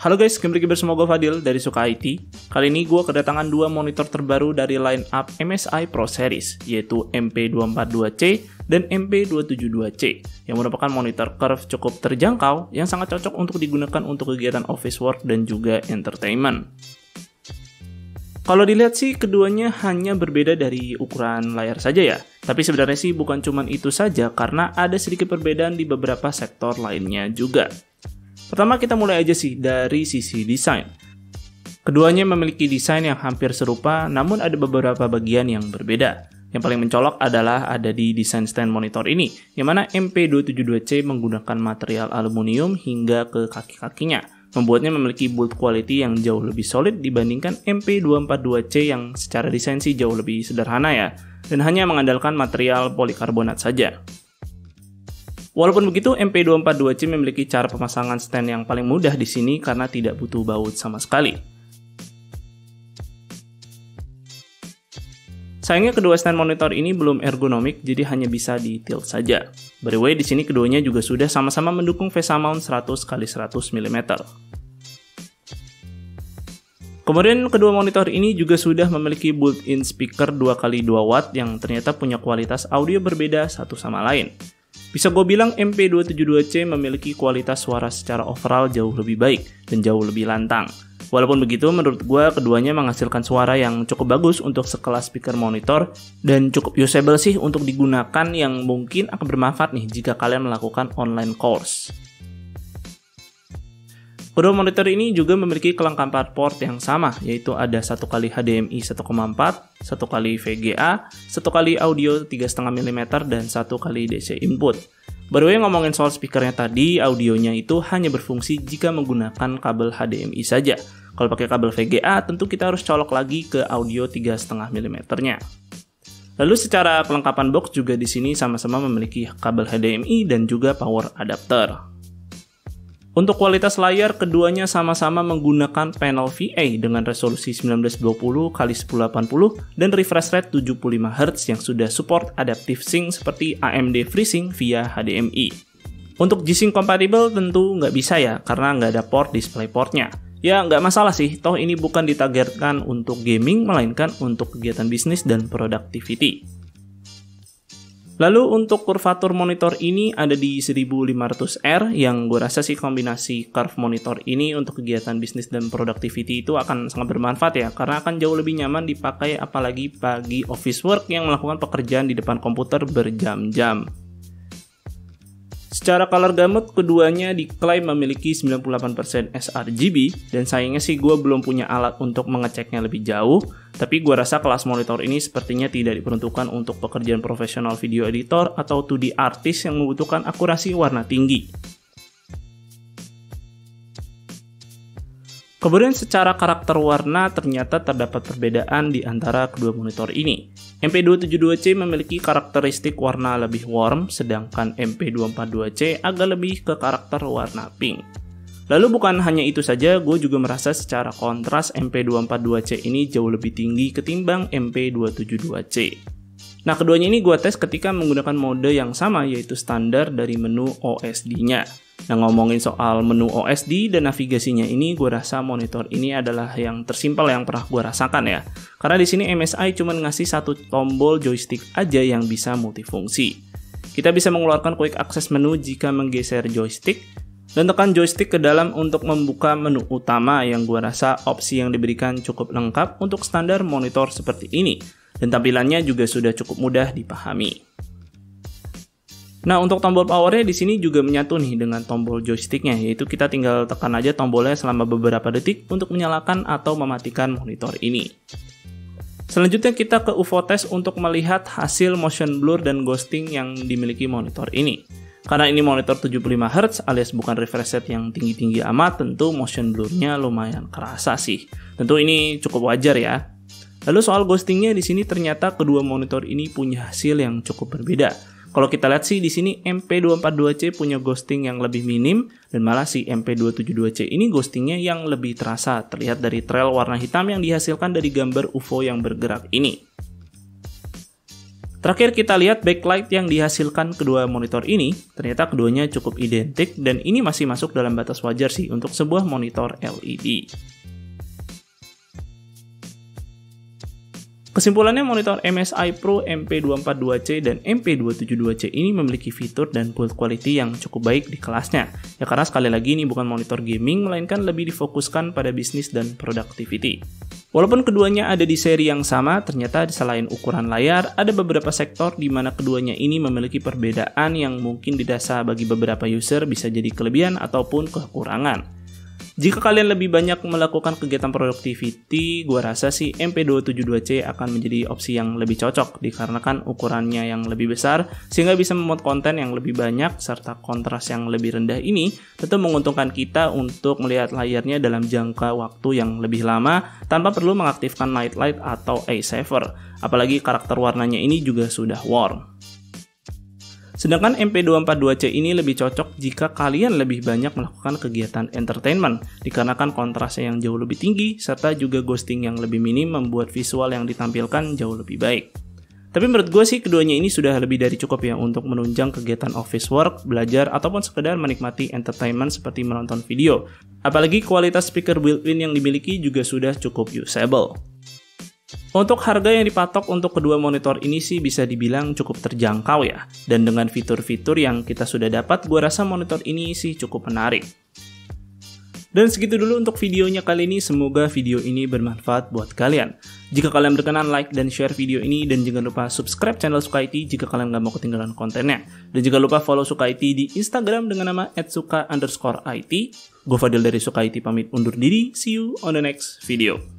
Halo guys, kembali lagi bersama gue Fadil dari Suka IT. Kali ini gue kedatangan dua monitor terbaru dari line up MSI Pro Series, yaitu MP242C dan MP272C, yang merupakan monitor curve cukup terjangkau yang sangat cocok untuk digunakan untuk kegiatan office work dan juga entertainment. Kalau dilihat sih keduanya hanya berbeda dari ukuran layar saja ya, tapi sebenarnya sih bukan cuma itu saja karena ada sedikit perbedaan di beberapa sektor lainnya juga. Pertama kita mulai aja sih dari sisi desain. Keduanya memiliki desain yang hampir serupa, namun ada beberapa bagian yang berbeda. Yang paling mencolok adalah ada di desain stand monitor ini, yang mana MP272C menggunakan material aluminium hingga ke kaki-kakinya, membuatnya memiliki build quality yang jauh lebih solid dibandingkan MP242C yang secara desain sih jauh lebih sederhana ya, dan hanya mengandalkan material polikarbonat saja. Walaupun begitu, MP242C memiliki cara pemasangan stand yang paling mudah di sini karena tidak butuh baut sama sekali. Sayangnya kedua stand monitor ini belum ergonomik, jadi hanya bisa di tilt saja. By the way, di sini keduanya juga sudah sama-sama mendukung VESA mount 100x100 mm. Kemudian kedua monitor ini juga sudah memiliki built-in speaker 2x2 watt yang ternyata punya kualitas audio berbeda satu sama lain. Bisa gue bilang MP272C memiliki kualitas suara secara overall jauh lebih baik dan jauh lebih lantang. Walaupun begitu, menurut gue keduanya menghasilkan suara yang cukup bagus untuk sekelas speaker monitor dan cukup usable sih untuk digunakan yang mungkin akan bermanfaat nih jika kalian melakukan online course. Kedua monitor ini juga memiliki kelengkapan port yang sama, yaitu ada 1x HDMI 1.4, 1x VGA, 1x audio 3,5 mm, dan 1x DC input. By the way, ngomongin soal speakernya tadi, audionya itu hanya berfungsi jika menggunakan kabel HDMI saja. Kalau pakai kabel VGA, tentu kita harus colok lagi ke audio 3,5 mm-nya. Lalu secara kelengkapan box juga di sini sama-sama memiliki kabel HDMI dan juga power adapter. Untuk kualitas layar, keduanya sama-sama menggunakan panel VA dengan resolusi 1920x1080 dan refresh rate 75 Hz yang sudah support adaptive sync seperti AMD FreeSync via HDMI. Untuk G-Sync compatible tentu nggak bisa ya, karena nggak ada port DisplayPort-nya. Ya nggak masalah sih, toh ini bukan ditargetkan untuk gaming, melainkan untuk kegiatan bisnis dan productivity. Lalu untuk kurvatur monitor ini ada di 1500R yang gue rasa sih kombinasi curve monitor ini untuk kegiatan bisnis dan productivity itu akan sangat bermanfaat ya, karena akan jauh lebih nyaman dipakai apalagi bagi office work yang melakukan pekerjaan di depan komputer berjam-jam. Secara color gamut, keduanya diklaim memiliki 98% sRGB, dan sayangnya sih gue belum punya alat untuk mengeceknya lebih jauh, tapi gue rasa kelas monitor ini sepertinya tidak diperuntukkan untuk pekerjaan profesional video editor atau 2D artist yang membutuhkan akurasi warna tinggi. Kemudian secara karakter warna ternyata terdapat perbedaan di antara kedua monitor ini. MP272C memiliki karakteristik warna lebih warm, sedangkan MP242C agak lebih ke karakter warna pink. Lalu bukan hanya itu saja, gue juga merasa secara kontras MP242C ini jauh lebih tinggi ketimbang MP272C. Nah, keduanya ini gue tes ketika menggunakan mode yang sama, yaitu standar dari menu OSD-nya. Nah, ngomongin soal menu OSD dan navigasinya ini, gue rasa monitor ini adalah yang tersimpel yang pernah gue rasakan ya. Karena di sini MSI cuma ngasih satu tombol joystick aja yang bisa multifungsi. Kita bisa mengeluarkan quick access menu jika menggeser joystick, dan tekan joystick ke dalam untuk membuka menu utama yang gue rasa opsi yang diberikan cukup lengkap untuk standar monitor seperti ini. Dan tampilannya juga sudah cukup mudah dipahami. Nah, untuk tombol powernya di sini juga menyatu nih dengan tombol joysticknya, yaitu kita tinggal tekan aja tombolnya selama beberapa detik untuk menyalakan atau mematikan monitor ini. Selanjutnya kita ke UFO test untuk melihat hasil motion blur dan ghosting yang dimiliki monitor ini. Karena ini monitor 75 Hz alias bukan refresh rate yang tinggi-tinggi amat, tentu motion blurnya lumayan kerasa sih. Tentu ini cukup wajar ya. Lalu soal ghostingnya di sini ternyata kedua monitor ini punya hasil yang cukup berbeda. Kalau kita lihat sih di sini MP242C punya ghosting yang lebih minim, dan malah si MP272C ini ghostingnya yang lebih terasa, terlihat dari trail warna hitam yang dihasilkan dari gambar UFO yang bergerak ini. Terakhir kita lihat backlight yang dihasilkan kedua monitor ini, ternyata keduanya cukup identik dan ini masih masuk dalam batas wajar sih untuk sebuah monitor LED. Kesimpulannya, monitor MSI Pro MP242C dan MP272C ini memiliki fitur dan build quality yang cukup baik di kelasnya. Ya karena sekali lagi ini bukan monitor gaming, melainkan lebih difokuskan pada bisnis dan productivity. Walaupun keduanya ada di seri yang sama, ternyata selain ukuran layar, ada beberapa sektor di mana keduanya ini memiliki perbedaan yang mungkin didasar bagi beberapa user bisa jadi kelebihan ataupun kekurangan. Jika kalian lebih banyak melakukan kegiatan productivity, gua rasa sih MP272C akan menjadi opsi yang lebih cocok dikarenakan ukurannya yang lebih besar sehingga bisa memuat konten yang lebih banyak serta kontras yang lebih rendah ini tentu menguntungkan kita untuk melihat layarnya dalam jangka waktu yang lebih lama tanpa perlu mengaktifkan night light atau eye saver. Apalagi karakter warnanya ini juga sudah warm. Sedangkan MP242C ini lebih cocok jika kalian lebih banyak melakukan kegiatan entertainment, dikarenakan kontrasnya yang jauh lebih tinggi, serta juga ghosting yang lebih minim membuat visual yang ditampilkan jauh lebih baik. Tapi menurut gue sih keduanya ini sudah lebih dari cukup ya untuk menunjang kegiatan office work, belajar, ataupun sekedar menikmati entertainment seperti menonton video. Apalagi kualitas speaker built-in yang dimiliki juga sudah cukup usable. Untuk harga yang dipatok untuk kedua monitor ini sih bisa dibilang cukup terjangkau ya. Dan dengan fitur-fitur yang kita sudah dapat, gue rasa monitor ini sih cukup menarik. Dan segitu dulu untuk videonya kali ini, semoga video ini bermanfaat buat kalian. Jika kalian berkenan, like dan share video ini, dan jangan lupa subscribe channel Suka IT jika kalian gak mau ketinggalan kontennya. Dan jangan lupa follow Suka IT di Instagram dengan nama @suka_it. Gue Fadil dari Suka IT pamit undur diri, see you on the next video.